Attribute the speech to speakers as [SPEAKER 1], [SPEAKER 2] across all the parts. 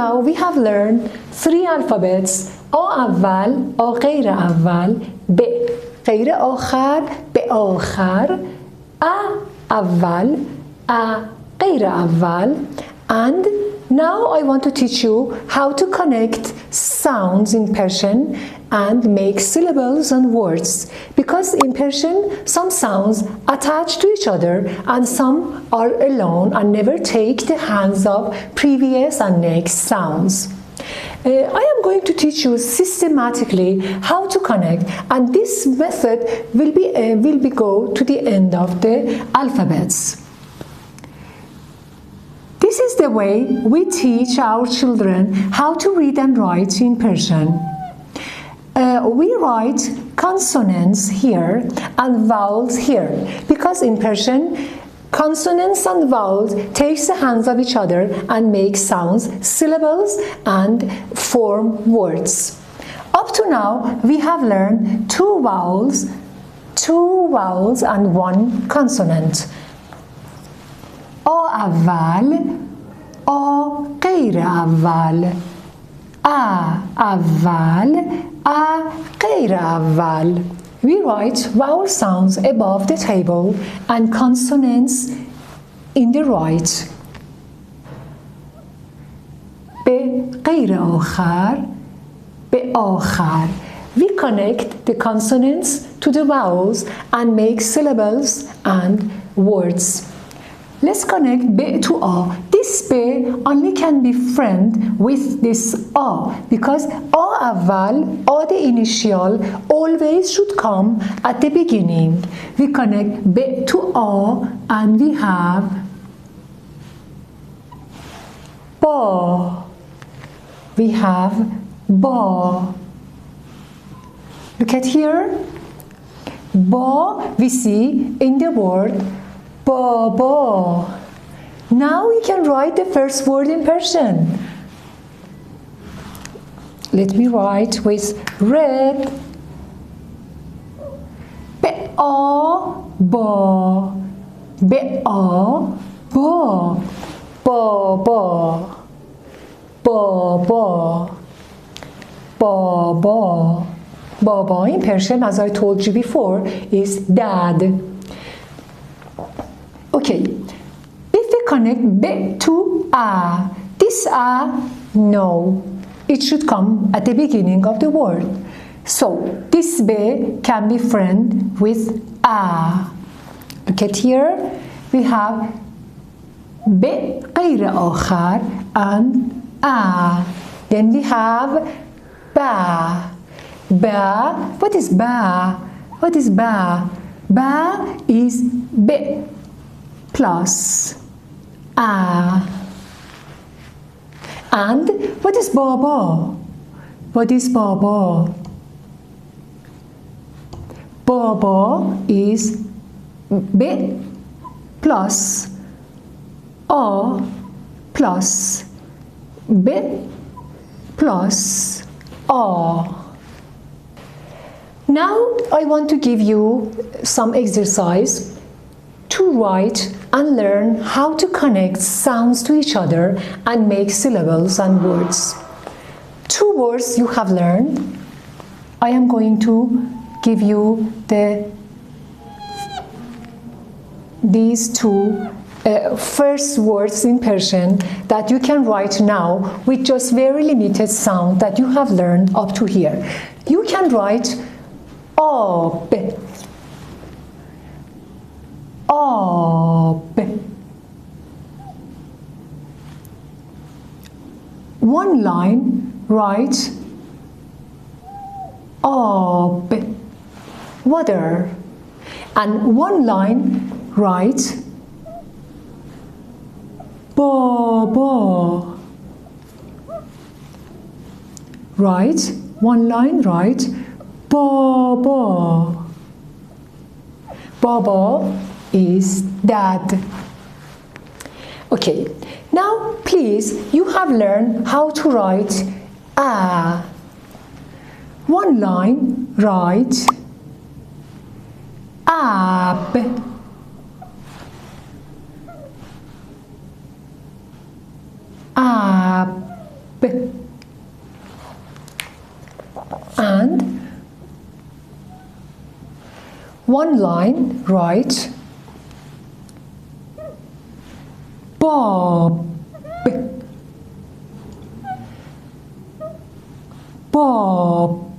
[SPEAKER 1] now we have learned 3 alphabets. آ اول، آ غیر اول، ب غیر آخر، ب آخر، ا اول، ا غیر اول. And now I want to teach you how to connect sounds in Persian and make syllables and words. Because in Persian, some sounds attach to each other and some are alone and never take the hands of previous and next sounds. I am going to teach you systematically how to connect, and this method will go to the end of the alphabets. This is the way we teach our children how to read and write in Persian. We write consonants here and vowels here, because in Persian, consonants and vowels take the hands of each other and make sounds, syllables, and form words. Up to now, we have learned 2 vowels and 1 consonant. آ اول، آ غیر اول، ا اول، ا غیر اول. We write vowel sounds above the table and consonants in the right. به غیر آخر، به آخر. We connect the consonants to the vowels and make syllables and words. Let's connect B to A. This B only can be friend with this A, because A اول, A the initial, always should come at the beginning. We connect B to A and we have Ba. We have Ba. Look at here. Ba we see in the word Baba. Now we can write the first word in Persian. Let me write with red. Be-a, ba. Be-a, ba. Ba-ba. Ba-ba. Ba-ba. Baba in Persian, as I told you before, is dad. Okay, if we connect B to A, this A, no, it should come at the beginning of the word. So, this B can be friend with A. Look at here, we have B غیر آخر and A. Then we have Ba. Ba, what is Ba? What is Ba? Ba is B plus A. And what is Baba? What is Baba? Baba is B plus A plus B plus A. Now I want to give you some exercise to write and learn how to connect sounds to each other and make syllables and words. 2 words you have learned. I am going to give you these 2 first words in Persian that you can write now with just very limited sound that you have learned up to here. You can write ab. Ab. 1 line, write ab, water. And 1 line, write Baba. Write 1 line, write Baba. Baba is dad. Okay, now please, you have learned how to write A. 1 line, write Ab. Ab. And one line, write Bob. Bob.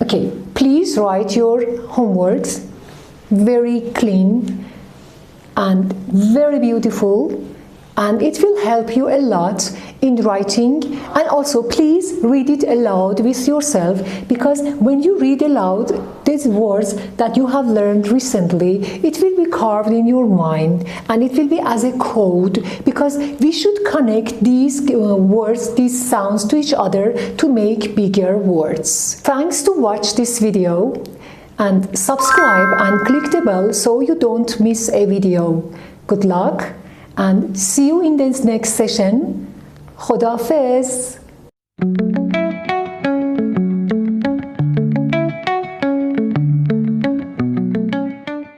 [SPEAKER 1] Okay, please write your homeworks very clean and very beautiful, and it will help you a lot in writing. And also please read it aloud with yourself, because when you read aloud these words that you have learned recently, it will be carved in your mind and it will be as a code, because we should connect these words, these sounds to each other to make bigger words. Thanks to watch this video, and subscribe and click the bell so you don't miss a video. Good luck and see you in the next session. خداحافظ.